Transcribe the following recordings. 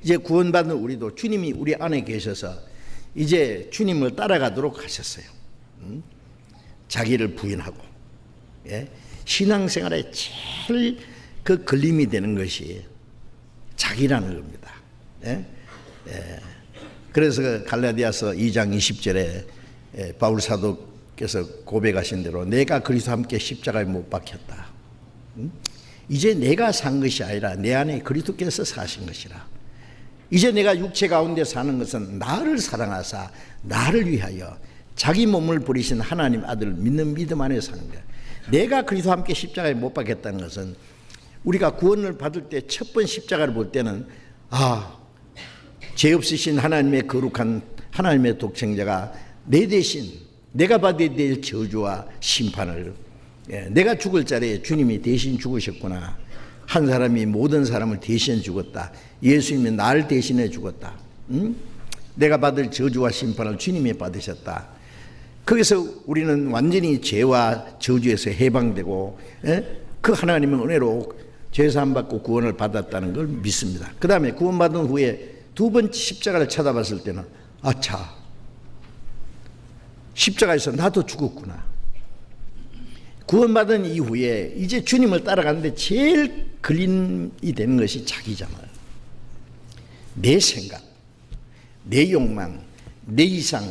이제 구원받은 우리도 주님이 우리 안에 계셔서 이제 주님을 따라가도록 하셨어요. 자기를 부인하고, 예? 신앙생활에 제일 그 걸림이 되는 것이 자기라는 겁니다. 예? 예. 그래서 갈라디아서 2장 20절에 바울 사도께서 고백하신 대로 내가 그리스도와 함께 십자가에 못 박혔다. 이제 내가 산 것이 아니라 내 안에 그리스도께서 사신 것이라. 이제 내가 육체 가운데 사는 것은 나를 사랑하사 나를 위하여 자기 몸을 버리신 하나님 아들을 믿는 믿음 안에 사는 거야. 내가 그리스도와 함께 십자가에 못 박혔다는 것은 우리가 구원을 받을 때 첫 번 십자가를 볼 때는 죄 없으신 하나님의 거룩한 하나님의 독생자가 내 대신 내가 받아야 될 저주와 심판을, 내가 죽을 자리에 주님이 대신 죽으셨구나. 한 사람이 모든 사람을 대신 죽었다. 예수님이 나를 대신해 죽었다. 내가 받을 저주와 심판을 주님이 받으셨다. 거기서 우리는 완전히 죄와 저주에서 해방되고, 그 하나님의 은혜로 죄사함 받고 구원을 받았다는 걸 믿습니다. 그 다음에 구원받은 후에 두 번째 십자가를 쳐다봤을 때는 아차, 십자가에서 나도 죽었구나. 구원받은 이후에 이제 주님을 따라가는데 제일 걸림이 되는 것이 자기잖아요. 내 생각, 내 욕망, 내 이상,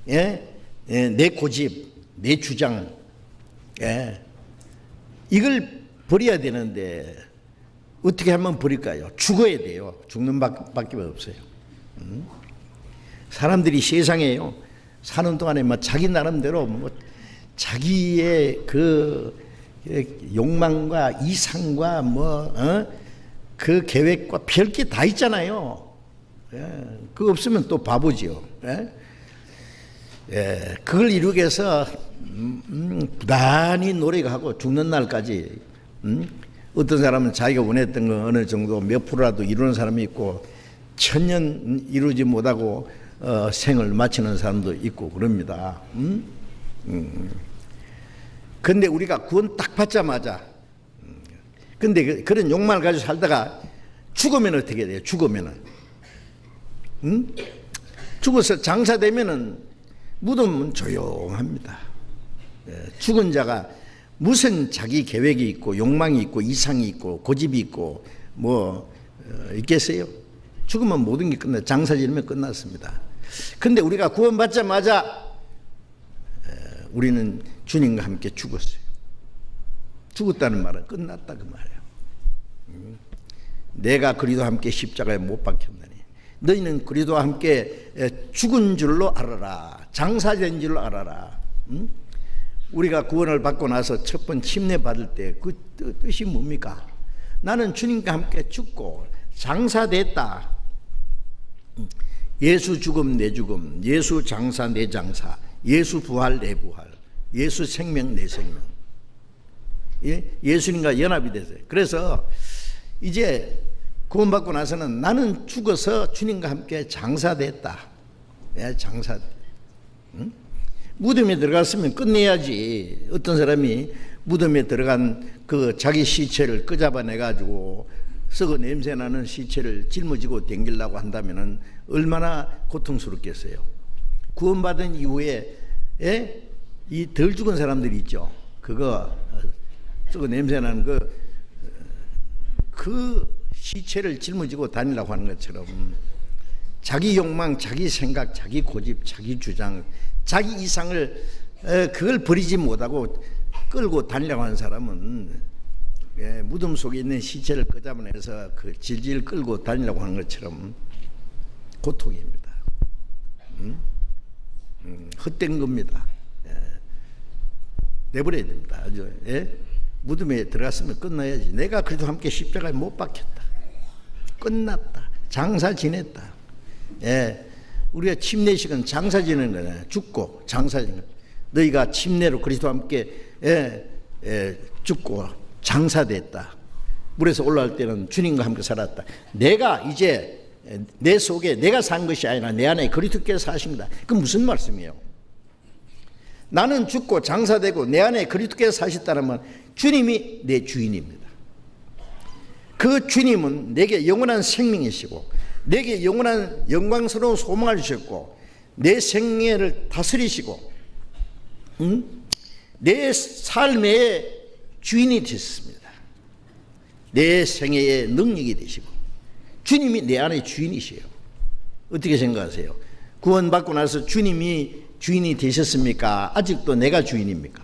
내 고집, 내 주장, 이걸 버려야 되는데 어떻게 하면 버릴까요? 죽어야 돼요. 죽는 밖에 없어요. 사람들이 세상에요, 사는 동안에 자기 나름대로 자기의 그 욕망과 이상과 그 계획과 별게 다 있잖아요. 그거 없으면 또 바보지요. 그걸 이루기 위해서 부단히 노력하고 죽는 날까지, 어떤 사람은 자기가 원했던 거 어느 정도 몇 프로라도 이루는 사람이 있고, 천년 이루지 못하고 생을 마치는 사람도 있고 그럽니다. 근데 우리가 구원 딱 받자마자, 근데 그런 욕망을 가지고 살다가 죽으면 어떻게 돼요? 죽으면은, 죽어서 장사되면은 무덤은 조용합니다. 죽은 자가 무슨 자기 계획이 있고 욕망이 있고 이상이 있고 고집이 있고 있겠어요? 죽으면 모든 게 끝나, 장사 지르면 끝났습니다. 근데 우리가 구원받자마자 우리는 주님과 함께 죽었어요. 죽었다는 말은 끝났다 그 말이에요. 내가 그리스도와 함께 십자가에 못 박혔나니 너희는 그리스도와 함께 죽은 줄로 알아라. 장사된 줄로 알아라. 우리가 구원을 받고 나서 첫 번 침례 받을 때 그 뜻이 뭡니까? 나는 주님과 함께 죽고 장사됐다. 예수 죽음 내 죽음, 예수 장사 내 장사, 예수 부활 내 부활, 예수 생명 내 생명. 예수님과 연합이 됐어요. 그래서 이제 구원받고 나서는 나는 죽어서 주님과 함께 장사됐다. 장사. 무덤에 들어갔으면 끝내야지. 어떤 사람이 무덤에 들어간 그 자기 시체를 끄잡아내가지고 썩어 냄새나는 시체를 짊어지고 댕기려고 한다면 얼마나 고통스럽겠어요. 구원받은 이후에 이 덜 죽은 사람들이 있죠. 그거 썩어 냄새나는 그 시체를 짊어지고 다니려고 하는 것처럼 자기 욕망, 자기 생각, 자기 고집, 자기 주장, 자기 이상을 그걸 버리지 못하고 끌고 다니려고 하는 사람은 무덤 속에 있는 시체를 끄잡아내서 그 질질 끌고 다니려고 하는 것처럼 고통입니다. 헛된 겁니다. 내버려야 됩니다. 아주. 무덤에 들어갔으면 끝나야지. 내가 그래도 함께 십자가에 못 박혔다. 끝났다. 장사 지냈다. 우리가 침례식은 장사 지내는 거잖아요. 죽고 장사 지내는 거예요. 너희가 침례로 그리스도와 함께 죽고 장사됐다. 물에서 올라올 때는 주님과 함께 살았다. 내가 이제 내 속에 내가 산 것이 아니라 내 안에 그리스도께서 사신 거다. 그 무슨 말씀이에요? 나는 죽고 장사되고 내 안에 그리스도께서 사셨다면 주님이 내 주인입니다. 그 주님은 내게 영원한 생명이시고 내게 영원한 영광스러운 소망을 주셨고 내 생애를 다스리시고 내 삶의 주인이 되셨습니다. 내 생애의 능력이 되시고 주님이 내 안의 주인이시에요. 어떻게 생각하세요? 구원받고 나서 주님이 주인이 되셨습니까? 아직도 내가 주인입니까?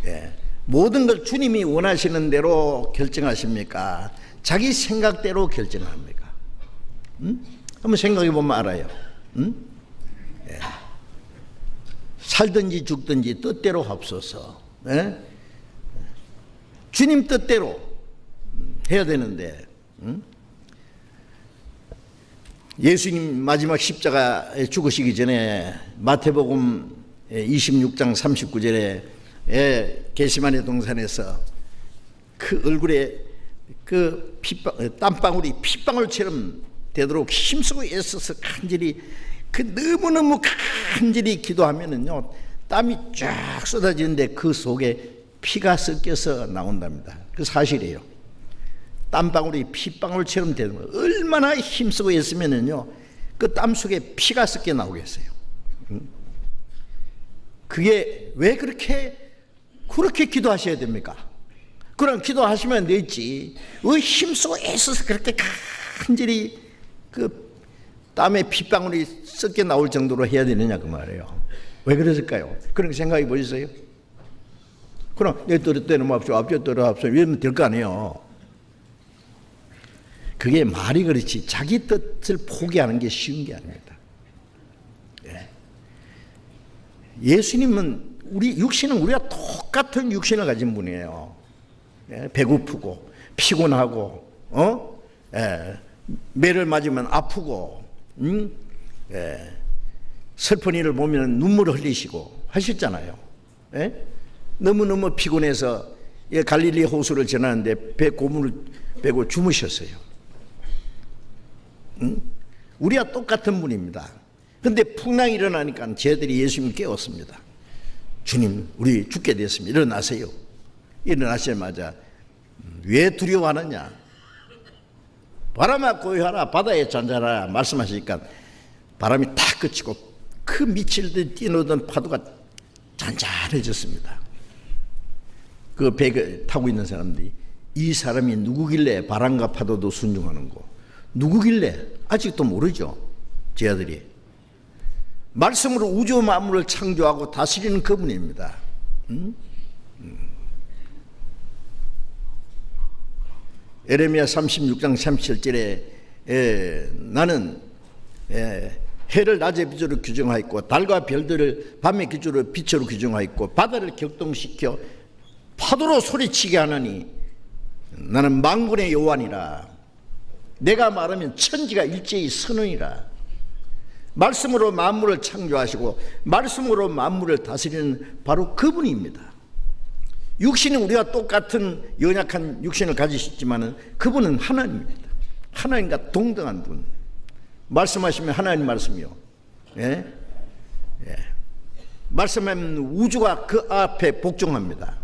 예. 모든 걸 주님이 원하시는 대로 결정하십니까? 자기 생각대로 결정합니까? 한번 생각해 보면 알아요. 예. 살든지 죽든지 뜻대로 합소서. 예? 주님 뜻대로 해야 되는데 예수님 마지막 십자가에 죽으시기 전에 마태복음 26장 39절에 게시마네 동산에서 그 얼굴에 그 땀방울이 핏방울처럼 되도록 힘쓰고 애써서 간절히 그 너무너무 간절히 기도하면은요 땀이 쫙 쏟아지는데 그 속에 피가 섞여서 나온답니다. 그 사실이에요. 땀방울이 핏방울처럼 되는 거예요. 얼마나 힘쓰고 했으면은요 그 땀 속에 피가 섞여 나오겠어요. 그게 왜 그렇게 기도하셔야 됩니까? 그럼 기도하시면 되지. 왜 힘쓰고 애써서 그렇게 간절히 그 땀에 핏방울이 섞여 나올 정도로 해야 되느냐 그 말이에요. 왜 그랬을까요? 그런 생각해 보셨어요? 그럼 내 뜻대로 맙시오, 앞쪽 뜻대로 합시오 이러면 될 거 아니에요. 그게 말이 그렇지 자기 뜻을 포기하는 게 쉬운 게 아닙니다. 예. 예수님은 육신은 우리가 똑같은 육신을 가진 분이에요. 예. 배고프고 피곤하고 예. 매를 맞으면 아프고 예. 슬픈 일을 보면 눈물을 흘리시고 하셨잖아요. 예? 너무너무 피곤해서 갈릴리 호수를 지나는데 배 고문을 베고 주무셨어요. 우리와 똑같은 분입니다. 그런데 풍랑이 일어나니까 쟤들이 예수님 깨웠습니다. 주님 우리 죽게 됐습니다. 일어나세요. 일어나시자마자 왜 두려워하느냐? 바람아 고요하라 바다에 잔잔하라 말씀하시니까 바람이 탁 그치고 그 미칠 듯 뛰어오던 파도가 잔잔해졌습니다. 그 배 타고 있는 사람들이 이 사람이 누구길래 바람과 파도도 순종하는 거 누구길래 아직도 모르죠. 제 아들이 말씀으로 우주 만물을 창조하고 다스리는 그분입니다. 에레미야 36장 37절에 나는 해를 낮의 빛으로 규정하였고 달과 별들을 밤의 빛으로 규정하였고 바다를 격동시켜 파도로 소리치게 하느니 나는 만군의 여호와니라. 내가 말하면 천지가 일제히 서느니라. 말씀으로 만물을 창조하시고 말씀으로 만물을 다스리는 바로 그분입니다. 육신은 우리와 똑같은 연약한 육신을 가지셨지만 그분은 하나님입니다. 하나님과 동등한 분. 말씀하시면 하나님 말씀이요. 예? 예. 말씀하면 우주가 그 앞에 복종합니다.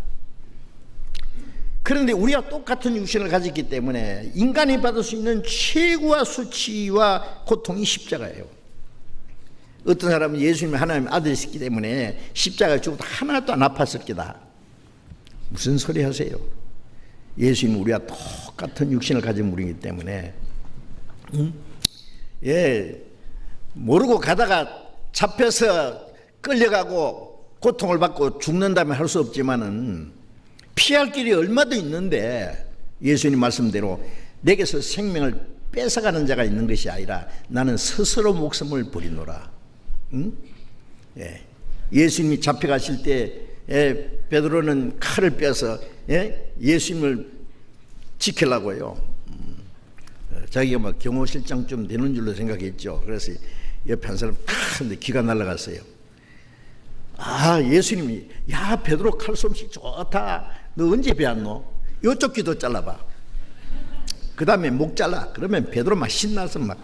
그런데 우리가 똑같은 육신을 가졌기 때문에 인간이 받을 수 있는 최고와 수치와 고통이 십자가예요. 어떤 사람은 예수님이 하나님 아들이시기 때문에 십자가를 죽어도 하나도 안 아팠을 거다. 무슨 소리 하세요? 예수님은 우리가 똑같은 육신을 가진 분이기 때문에 모르고 가다가 잡혀서 끌려가고 고통을 받고 죽는다면 할 수 없지만은 피할 길이 얼마도 있는데 예수님 말씀대로 내게서 생명을 뺏어가는 자가 있는 것이 아니라 나는 스스로 목숨을 버리노라. 예수님이 잡혀가실 때 베드로는 칼을 빼서 예수님을 지키려고요. 자기가 막 경호실장쯤 되는 줄로 생각했죠. 그래서 옆에 한 사람 탁 기가 날아갔어요. 예수님이 야 베드로 칼솜씨 좋다. 너 언제 배웠노? 이쪽 귀도 잘라봐. 그 다음에 목 잘라. 그러면 베드로 막 신나서 막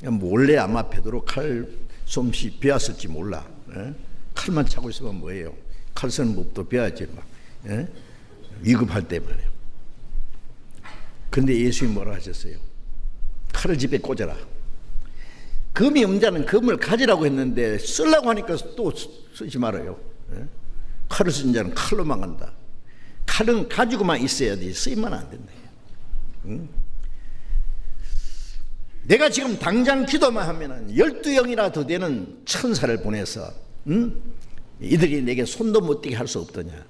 몰래 아마 베드로 칼솜씨 배웠을지 몰라. 칼만 차고 있으면 뭐예요? 칼 쓰는 법도 배워야지 막 위급할 때 말이에요. 그런데 예수님이 뭐라 하셨어요? 칼을 집에 꽂아라. 금이 없는 자는 금을 가지라고 했는데 쓰려고 하니까 또 쓰지 말아요. 칼을 쓴 자는 칼로 망한다. 칼은 가지고만 있어야지 쓰이면 안 된다. 내가 지금 당장 기도만 하면은 12영이나 더 되는 천사를 보내서 이들이 내게 손도 못 대게 할 수 없더냐.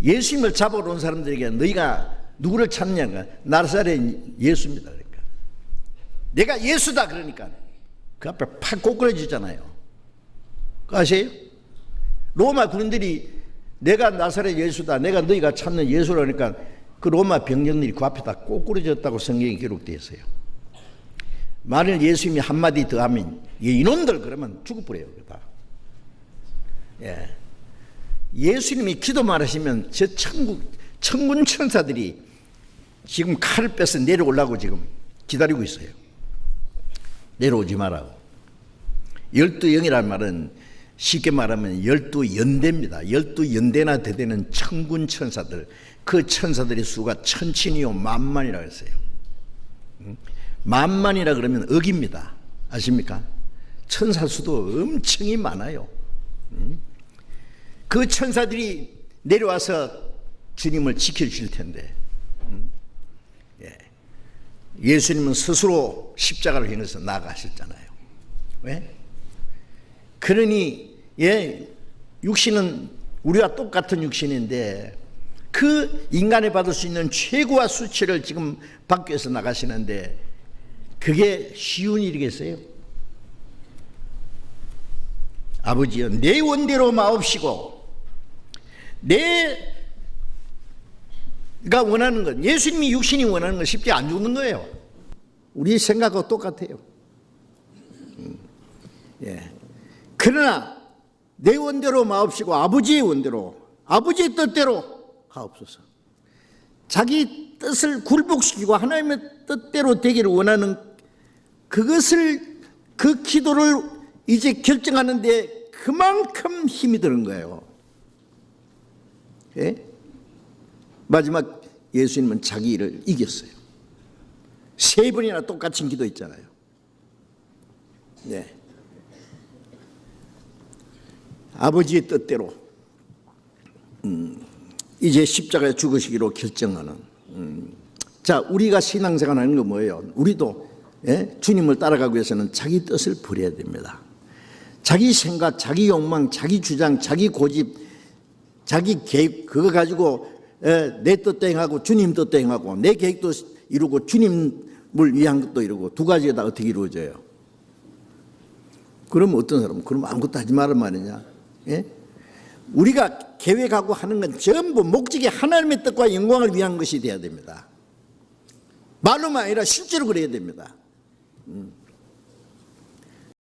예수님을 잡아러 온 사람들에게 너희가 누구를 찾느냐가 나사렛 예수입니다. 그러니까 내가 예수다 그러니까 그 앞에 팍 꼬꾸라지잖아요. 아세요? 로마 군인들이 내가 나사렛 예수다, 내가 너희가 찾는 예수라니까 그 로마 병정들이 그 앞에다 꼬꾸라졌다고 성경에 기록되어 있어요. 만일 예수님이 한마디 더 하면 이놈들 그러면 죽어버려요. 다. 예. 예수님이 기도만 하시면 저 천군 천사들이 지금 칼을 빼서 내려오려고 지금 기다리고 있어요. 내려오지 말라고. 12영이라는 말은 쉽게 말하면 12연대입니다. 12연대나 더 되는 천군 천사들, 그 천사들의 수가 천천이요 만만이라고 했어요. 만만이라 그러면 억입니다. 아십니까? 천사 수도 엄청이 많아요. 그 천사들이 내려와서 주님을 지켜주실 텐데 예수님은 스스로 십자가를 향해서 나아가셨잖아요. 왜? 그러니 육신은 우리와 똑같은 육신인데 그 인간이 받을 수 있는 최고와 수치를 지금 받기 위해서 나가시는데 그게 쉬운 일이겠어요? 아버지여 내 원대로 마옵시고 내가 원하는 것, 예수님이 육신이 원하는 건 쉽게 안 죽는 거예요. 우리 생각하고 똑같아요. 그러나 내 원대로 마옵시고 아버지의 원대로, 아버지의 뜻대로 하옵소서. 자기 뜻을 굴복시키고 하나님의 뜻대로 되기를 원하는 그것을, 그 기도를 이제 결정하는데 그만큼 힘이 드는 거예요. 마지막 예수님은 자기 일을 이겼어요. 3번이나 똑같은 기도 있잖아요. 아버지의 뜻대로 이제 십자가에 죽으시기로 결정하는. 자, 우리가 신앙생활 하는 건 뭐예요? 우리도 주님을 따라가기 위해서는 자기 뜻을 버려야 됩니다. 자기 생각, 자기 욕망, 자기 주장, 자기 고집, 자기 계획, 그거 가지고 내 뜻도 행하고 주님 뜻도 행하고 내 계획도 이루고 주님을 위한 것도 이루고 두 가지가 다 어떻게 이루어져요? 그럼 어떤 사람은 그럼 아무것도 하지 말란 말이냐? 우리가 계획하고 하는 건 전부 목적이 하나님의 뜻과 영광을 위한 것이 되어야 됩니다. 말로만 아니라 실제로 그래야 됩니다.